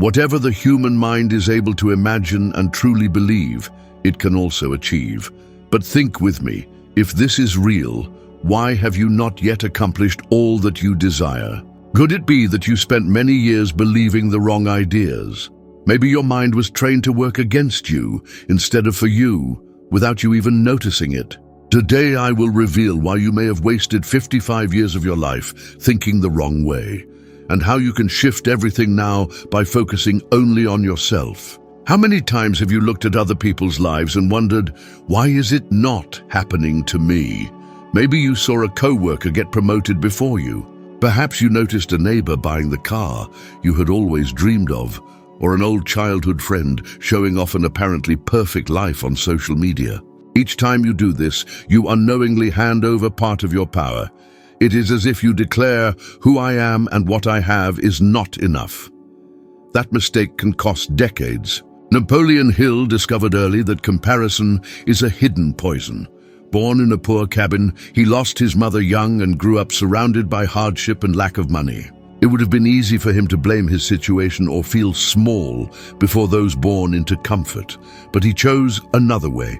Whatever the human mind is able to imagine and truly believe, it can also achieve. But think with me, if this is real, why have you not yet accomplished all that you desire? Could it be that you spent many years believing the wrong ideas? Maybe your mind was trained to work against you instead of for you, without you even noticing it. Today I will reveal why you may have wasted 55 years of your life thinking the wrong way, and how you can shift everything now by focusing only on yourself. How many times have you looked at other people's lives and wondered, why is it not happening to me? Maybe you saw a co-worker get promoted before you. Perhaps you noticed a neighbor buying the car you had always dreamed of, or an old childhood friend showing off an apparently perfect life on social media. Each time you do this, you unknowingly hand over part of your power. It is as if you declare, who I am and what I have is not enough. That mistake can cost decades. Napoleon Hill discovered early that comparison is a hidden poison. Born in a poor cabin, he lost his mother young and grew up surrounded by hardship and lack of money. It would have been easy for him to blame his situation or feel small before those born into comfort, but he chose another way.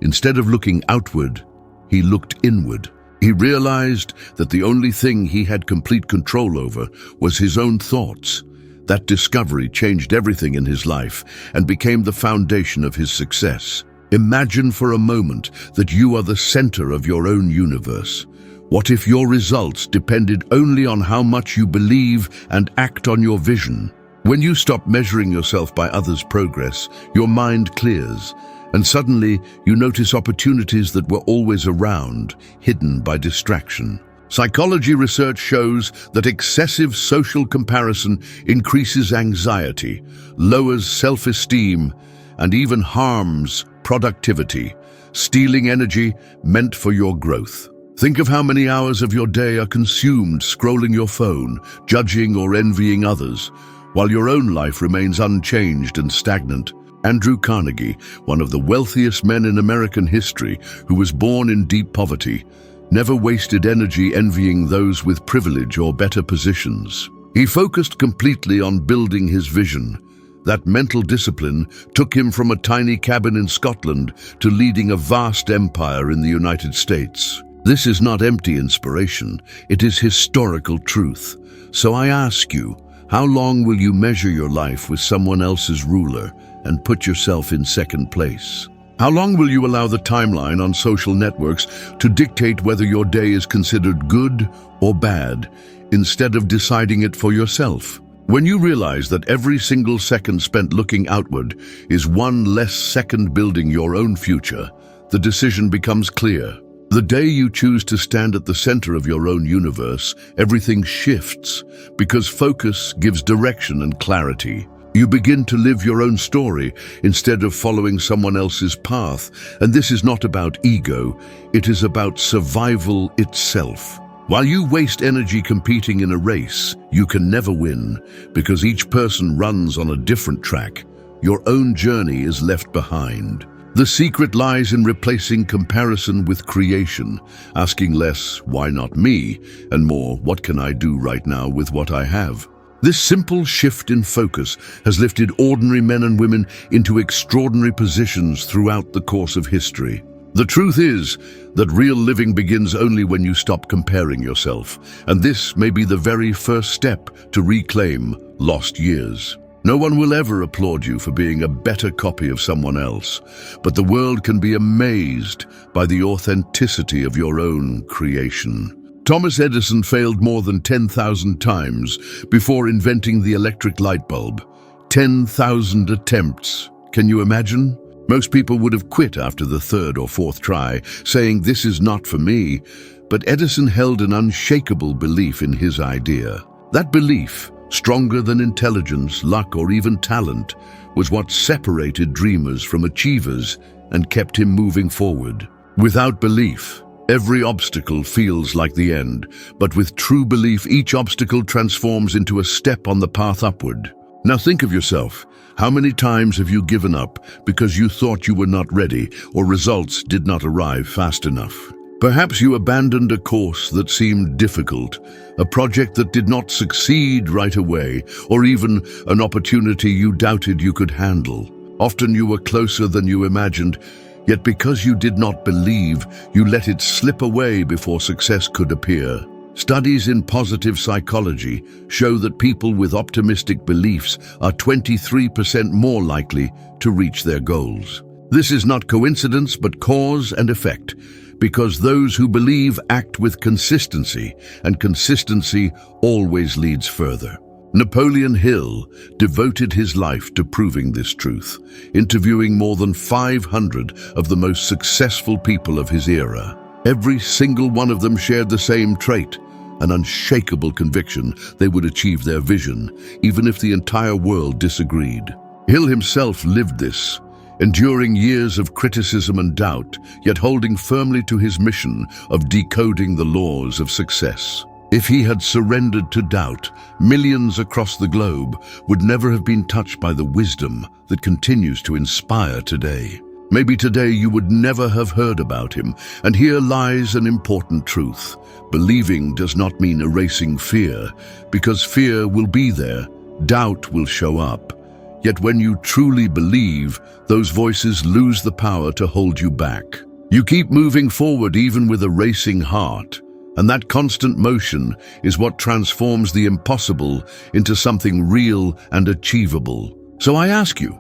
Instead of looking outward, he looked inward. He realized that the only thing he had complete control over was his own thoughts. That discovery changed everything in his life and became the foundation of his success. Imagine for a moment that you are the center of your own universe. What if your results depended only on how much you believe and act on your vision? When you stop measuring yourself by others' progress, your mind clears, and suddenly you notice opportunities that were always around, hidden by distraction. Psychology research shows that excessive social comparison increases anxiety, lowers self-esteem, and even harms productivity, stealing energy meant for your growth. Think of how many hours of your day are consumed scrolling your phone, judging or envying others, while your own life remains unchanged and stagnant. Andrew Carnegie, one of the wealthiest men in American history, who was born in deep poverty, never wasted energy envying those with privilege or better positions. He focused completely on building his vision. That mental discipline took him from a tiny cabin in Scotland to leading a vast empire in the United States. This is not empty inspiration, it is historical truth. So I ask you, how long will you measure your life with someone else's ruler and put yourself in second place? How long will you allow the timeline on social networks to dictate whether your day is considered good or bad, instead of deciding it for yourself? When you realize that every single second spent looking outward is one less second building your own future, the decision becomes clear. The day you choose to stand at the center of your own universe, everything shifts, because focus gives direction and clarity. You begin to live your own story instead of following someone else's path, and this is not about ego, it is about survival itself. While you waste energy competing in a race, you can never win, because each person runs on a different track. Your own journey is left behind. The secret lies in replacing comparison with creation, asking less, why not me, and more, what can I do right now with what I have? This simple shift in focus has lifted ordinary men and women into extraordinary positions throughout the course of history. The truth is that real living begins only when you stop comparing yourself, and this may be the very first step to reclaim lost years. No one will ever applaud you for being a better copy of someone else, but the world can be amazed by the authenticity of your own creation. Thomas Edison failed more than 10,000 times before inventing the electric light bulb. 10,000 attempts. Can you imagine? Most people would have quit after the third or fourth try, saying, "This is not for me." But Edison held an unshakable belief in his idea. That belief, stronger than intelligence, luck, or even talent, was what separated dreamers from achievers and kept him moving forward. Without belief, every obstacle feels like the end, but with true belief, each obstacle transforms into a step on the path upward. Now think of yourself. How many times have you given up because you thought you were not ready or results did not arrive fast enough? Perhaps you abandoned a course that seemed difficult, a project that did not succeed right away, or even an opportunity you doubted you could handle. Often you were closer than you imagined, yet because you did not believe, you let it slip away before success could appear. Studies in positive psychology show that people with optimistic beliefs are 23% more likely to reach their goals. This is not coincidence but cause and effect, because those who believe act with consistency, and consistency always leads further. Napoleon Hill devoted his life to proving this truth, interviewing more than 500 of the most successful people of his era. Every single one of them shared the same trait: an unshakable conviction they would achieve their vision, even if the entire world disagreed. Hill himself lived this, enduring years of criticism and doubt, yet holding firmly to his mission of decoding the laws of success. If he had surrendered to doubt, millions across the globe would never have been touched by the wisdom that continues to inspire today. Maybe today you would never have heard about him, and here lies an important truth. Believing does not mean erasing fear, because fear will be there, doubt will show up. Yet when you truly believe, those voices lose the power to hold you back. You keep moving forward even with a racing heart, and that constant motion is what transforms the impossible into something real and achievable. So I ask you,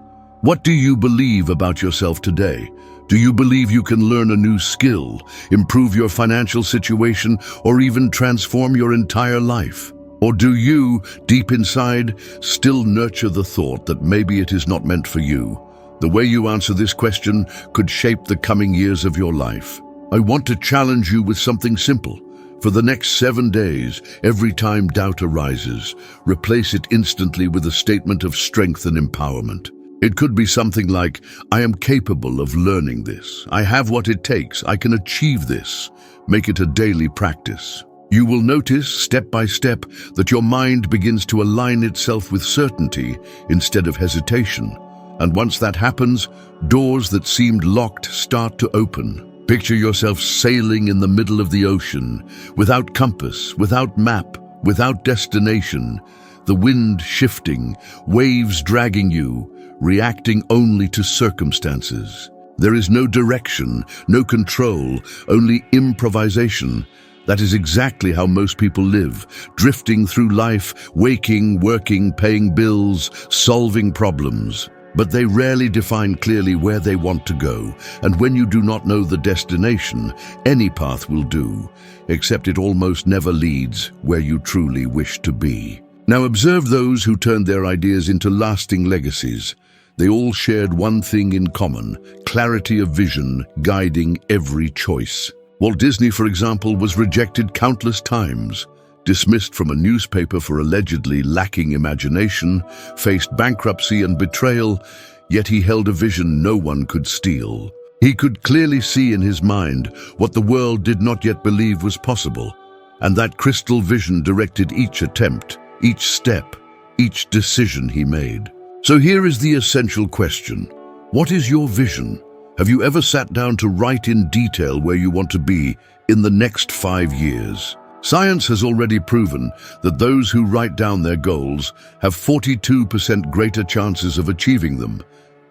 what do you believe about yourself today? Do you believe you can learn a new skill, improve your financial situation, or even transform your entire life? Or do you, deep inside, still nurture the thought that maybe it is not meant for you? The way you answer this question could shape the coming years of your life. I want to challenge you with something simple. For the next 7 days, every time doubt arises, replace it instantly with a statement of strength and empowerment. It could be something like, I am capable of learning this. I have what it takes. I can achieve this. Make it a daily practice. You will notice, step by step, that your mind begins to align itself with certainty instead of hesitation. And once that happens, doors that seemed locked start to open. Picture yourself sailing in the middle of the ocean, without compass, without map, without destination, the wind shifting, waves dragging you, reacting only to circumstances. There is no direction, no control, only improvisation. That is exactly how most people live, drifting through life, waking, working, paying bills, solving problems. But they rarely define clearly where they want to go, and when you do not know the destination, any path will do, except it almost never leads where you truly wish to be. Now observe those who turned their ideas into lasting legacies. They all shared one thing in common: clarity of vision guiding every choice. Walt Disney, for example, was rejected countless times, dismissed from a newspaper for allegedly lacking imagination, faced bankruptcy and betrayal, yet he held a vision no one could steal. He could clearly see in his mind what the world did not yet believe was possible, and that crystal vision directed each attempt, each step, each decision he made. So here is the essential question. What is your vision? Have you ever sat down to write in detail where you want to be in the next 5 years? Science has already proven that those who write down their goals have 42% greater chances of achieving them,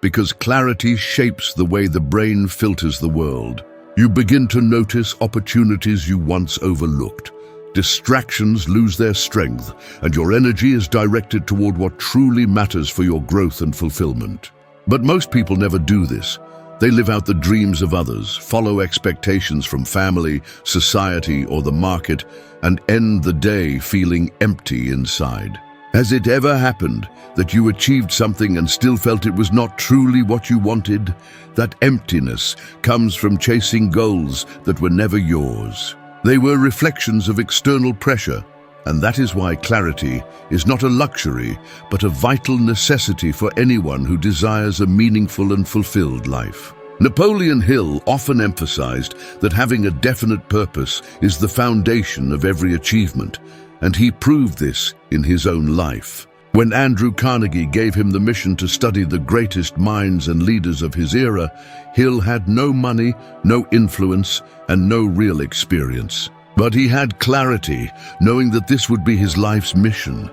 because clarity shapes the way the brain filters the world. You begin to notice opportunities you once overlooked. Distractions lose their strength, and your energy is directed toward what truly matters for your growth and fulfillment. But most people never do this. They live out the dreams of others, follow expectations from family, society, or the market, and end the day feeling empty inside. Has it ever happened that you achieved something and still felt it was not truly what you wanted? That emptiness comes from chasing goals that were never yours. They were reflections of external pressure, and that is why clarity is not a luxury, but a vital necessity for anyone who desires a meaningful and fulfilled life. Napoleon Hill often emphasized that having a definite purpose is the foundation of every achievement, and he proved this in his own life. When Andrew Carnegie gave him the mission to study the greatest minds and leaders of his era, Hill had no money, no influence, and no real experience. But he had clarity, knowing that this would be his life's mission,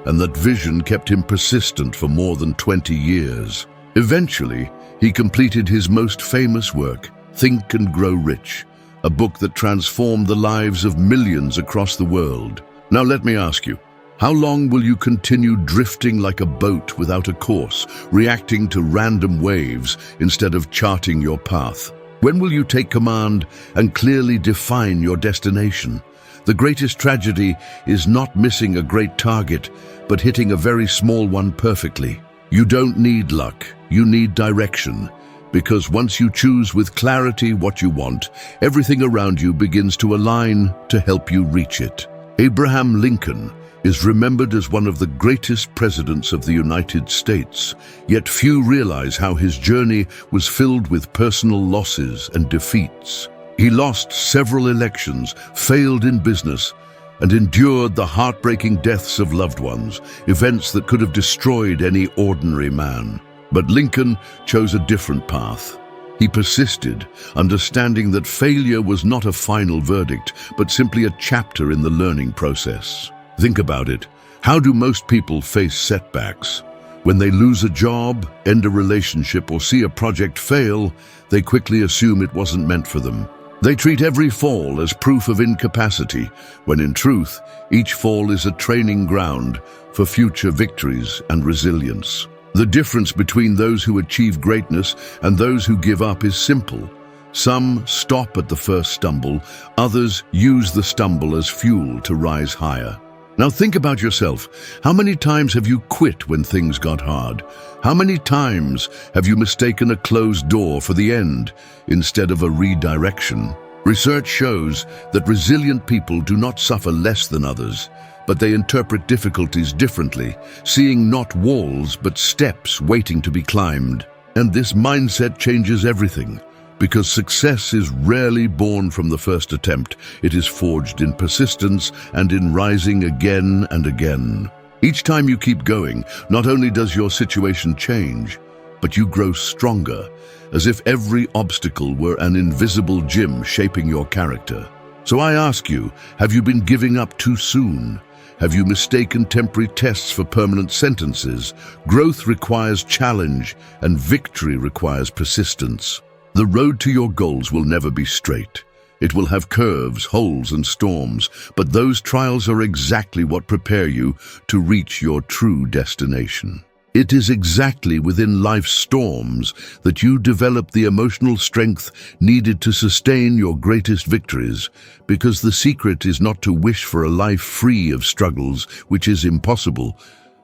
and that vision kept him persistent for more than 20 years. Eventually, he completed his most famous work, Think and Grow Rich, a book that transformed the lives of millions across the world. Now let me ask you, how long will you continue drifting like a boat without a course, reacting to random waves instead of charting your path? When will you take command and clearly define your destination? The greatest tragedy is not missing a great target, but hitting a very small one perfectly. You don't need luck, you need direction. Because once you choose with clarity what you want, everything around you begins to align to help you reach it. Abraham Lincoln is remembered as one of the greatest presidents of the United States, yet few realize how his journey was filled with personal losses and defeats. He lost several elections, failed in business, and endured the heartbreaking deaths of loved ones, events that could have destroyed any ordinary man. But Lincoln chose a different path. He persisted, understanding that failure was not a final verdict, but simply a chapter in the learning process. Think about it. How do most people face setbacks? When they lose a job, end a relationship, or see a project fail, they quickly assume it wasn't meant for them. They treat every fall as proof of incapacity, when in truth, each fall is a training ground for future victories and resilience. The difference between those who achieve greatness and those who give up is simple. Some stop at the first stumble, others use the stumble as fuel to rise higher. Now think about yourself. How many times have you quit when things got hard? How many times have you mistaken a closed door for the end instead of a redirection? Research shows that resilient people do not suffer less than others, but they interpret difficulties differently, seeing not walls but steps waiting to be climbed. And this mindset changes everything. Because success is rarely born from the first attempt. It is forged in persistence and in rising again and again. Each time you keep going, not only does your situation change, but you grow stronger, as if every obstacle were an invisible gym shaping your character. So I ask you, have you been giving up too soon? Have you mistaken temporary tests for permanent sentences? Growth requires challenge, and victory requires persistence. The road to your goals will never be straight. It will have curves, holes, and storms, but those trials are exactly what prepare you to reach your true destination. It is exactly within life's storms that you develop the emotional strength needed to sustain your greatest victories, because the secret is not to wish for a life free of struggles, which is impossible,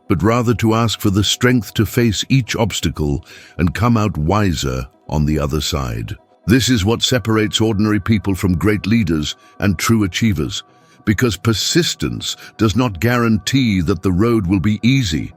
but rather to ask for the strength to face each obstacle and come out wiser on the other side. This is what separates ordinary people from great leaders and true achievers, because persistence does not guarantee that the road will be easy,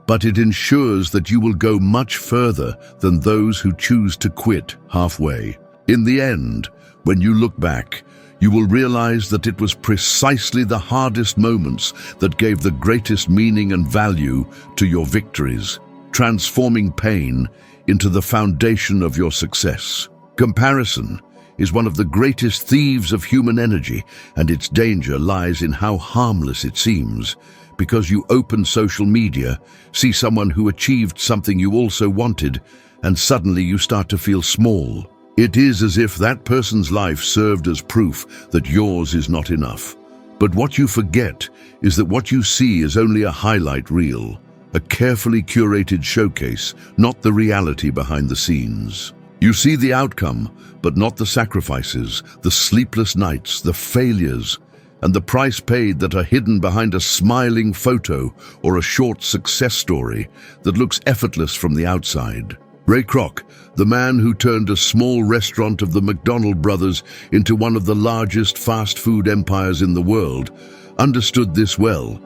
but it ensures that you will go much further than those who choose to quit halfway. In the end, when you look back, you will realize that it was precisely the hardest moments that gave the greatest meaning and value to your victories, transforming pain into the foundation of your success. Comparison is one of the greatest thieves of human energy, and its danger lies in how harmless it seems. Because you open social media, see someone who achieved something you also wanted, and suddenly you start to feel small. It is as if that person's life served as proof that yours is not enough. But what you forget is that what you see is only a highlight reel, a carefully curated showcase, not the reality behind the scenes. You see the outcome, but not the sacrifices, the sleepless nights, the failures, and the price paid that are hidden behind a smiling photo or a short success story that looks effortless from the outside. Ray Kroc, the man who turned a small restaurant of the McDonald brothers into one of the largest fast food empires in the world, understood this well,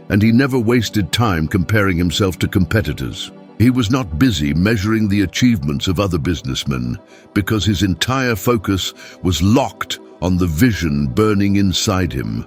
and he never wasted time comparing himself to competitors. He was not busy measuring the achievements of other businessmen, because his entire focus was locked on the vision burning inside him.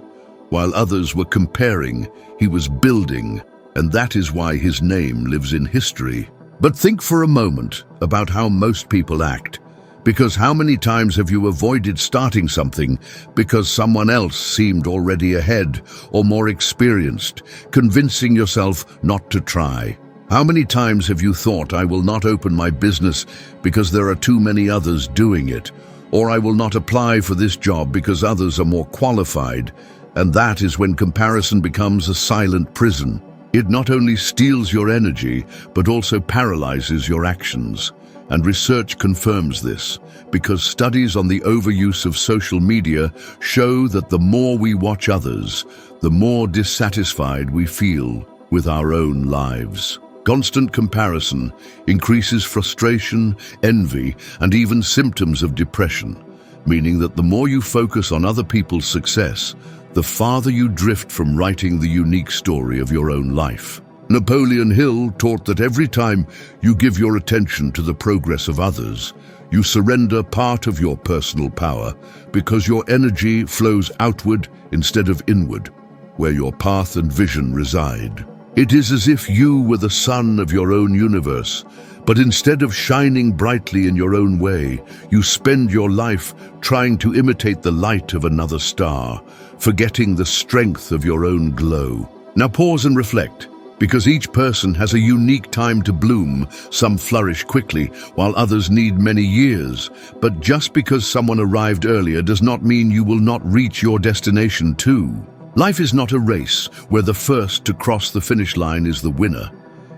While others were comparing, he was building, and that is why his name lives in history. But think for a moment about how most people act. Because how many times have you avoided starting something because someone else seemed already ahead or more experienced, convincing yourself not to try? How many times have you thought, I will not open my business because there are too many others doing it, or I will not apply for this job because others are more qualified? And that is when comparison becomes a silent prison. It not only steals your energy, but also paralyzes your actions. And research confirms this, because studies on the overuse of social media show that the more we watch others, the more dissatisfied we feel with our own lives. Constant comparison increases frustration, envy, and even symptoms of depression, meaning that the more you focus on other people's success, the farther you drift from writing the unique story of your own life. Napoleon Hill taught that every time you give your attention to the progress of others, you surrender part of your personal power, because your energy flows outward instead of inward, where your path and vision reside. It is as if you were the sun of your own universe, but instead of shining brightly in your own way, you spend your life trying to imitate the light of another star, forgetting the strength of your own glow. Now pause and reflect, because each person has a unique time to bloom. Some flourish quickly, while others need many years. But just because someone arrived earlier does not mean you will not reach your destination too. Life is not a race where the first to cross the finish line is the winner.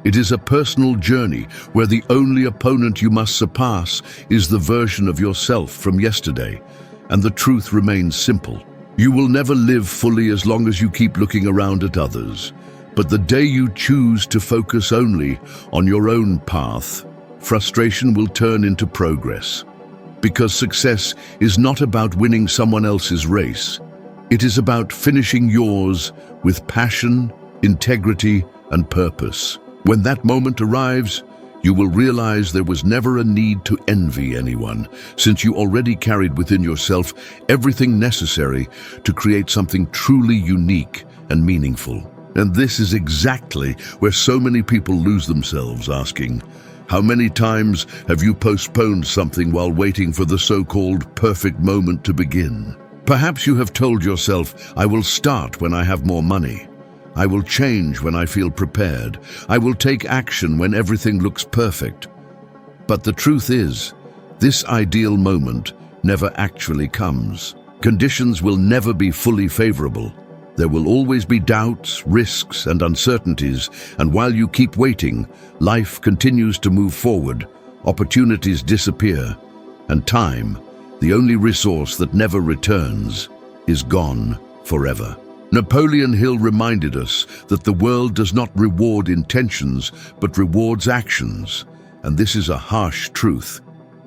It is a personal journey where the only opponent you must surpass is the version of yourself from yesterday. And the truth remains simple. You will never live fully as long as you keep looking around at others. But the day you choose to focus only on your own path, frustration will turn into progress. Because success is not about winning someone else's race. It is about finishing yours with passion, integrity, and purpose. When that moment arrives, you will realize there was never a need to envy anyone, since you already carried within yourself everything necessary to create something truly unique and meaningful. And this is exactly where so many people lose themselves, asking, how many times have you postponed something while waiting for the so-called perfect moment to begin? Perhaps you have told yourself, I will start when I have more money. I will change when I feel prepared. I will take action when everything looks perfect. But the truth is, this ideal moment never actually comes. Conditions will never be fully favorable. There will always be doubts, risks, and uncertainties, and while you keep waiting, life continues to move forward, opportunities disappear, and time, the only resource that never returns, is gone forever. Napoleon Hill reminded us that the world does not reward intentions, but rewards actions. And this is a harsh truth,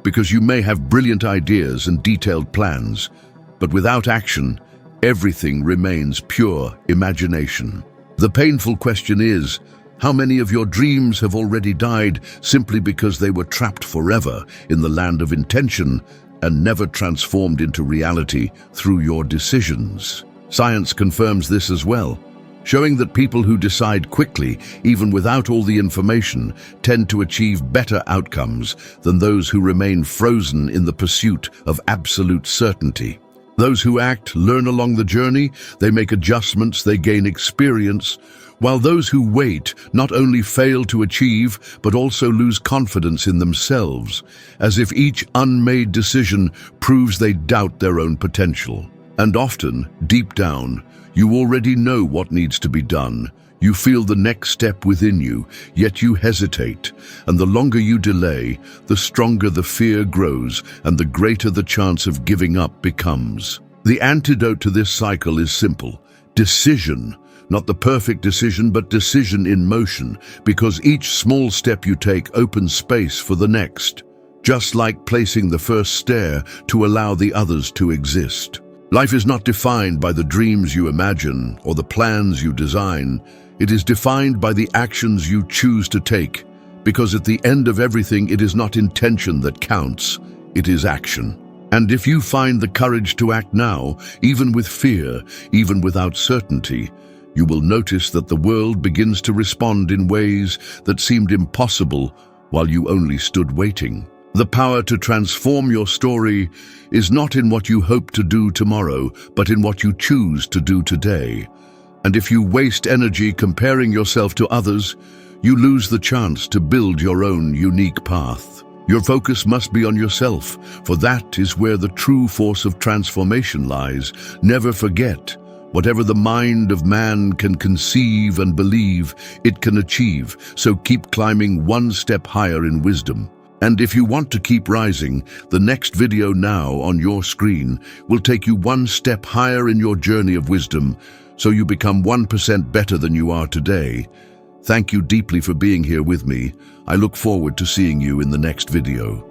because you may have brilliant ideas and detailed plans, but without action, everything remains pure imagination. The painful question is, how many of your dreams have already died simply because they were trapped forever in the land of intention and never transformed into reality through your decisions? Science confirms this as well, showing that people who decide quickly, even without all the information, tend to achieve better outcomes than those who remain frozen in the pursuit of absolute certainty. Those who act learn along the journey, they make adjustments, they gain experience, while those who wait not only fail to achieve, but also lose confidence in themselves, as if each unmade decision proves they doubt their own potential. And often, deep down, you already know what needs to be done. You feel the next step within you, yet you hesitate, and the longer you delay, the stronger the fear grows and the greater the chance of giving up becomes. The antidote to this cycle is simple: decision. Not the perfect decision, but decision in motion, because each small step you take opens space for the next, just like placing the first stair to allow the others to exist. Life is not defined by the dreams you imagine or the plans you design. It is defined by the actions you choose to take, because at the end of everything, it is not intention that counts, it is action. And if you find the courage to act now, even with fear, even without certainty, you will notice that the world begins to respond in ways that seemed impossible while you only stood waiting. The power to transform your story is not in what you hope to do tomorrow, but in what you choose to do today. And if you waste energy comparing yourself to others, you lose the chance to build your own unique path. Your focus must be on yourself, for that is where the true force of transformation lies. Never forget, whatever the mind of man can conceive and believe, it can achieve. So keep climbing one step higher in wisdom. And if you want to keep rising, the next video now on your screen will take you one step higher in your journey of wisdom, so you become 1% better than you are today. Thank you deeply for being here with me. I look forward to seeing you in the next video.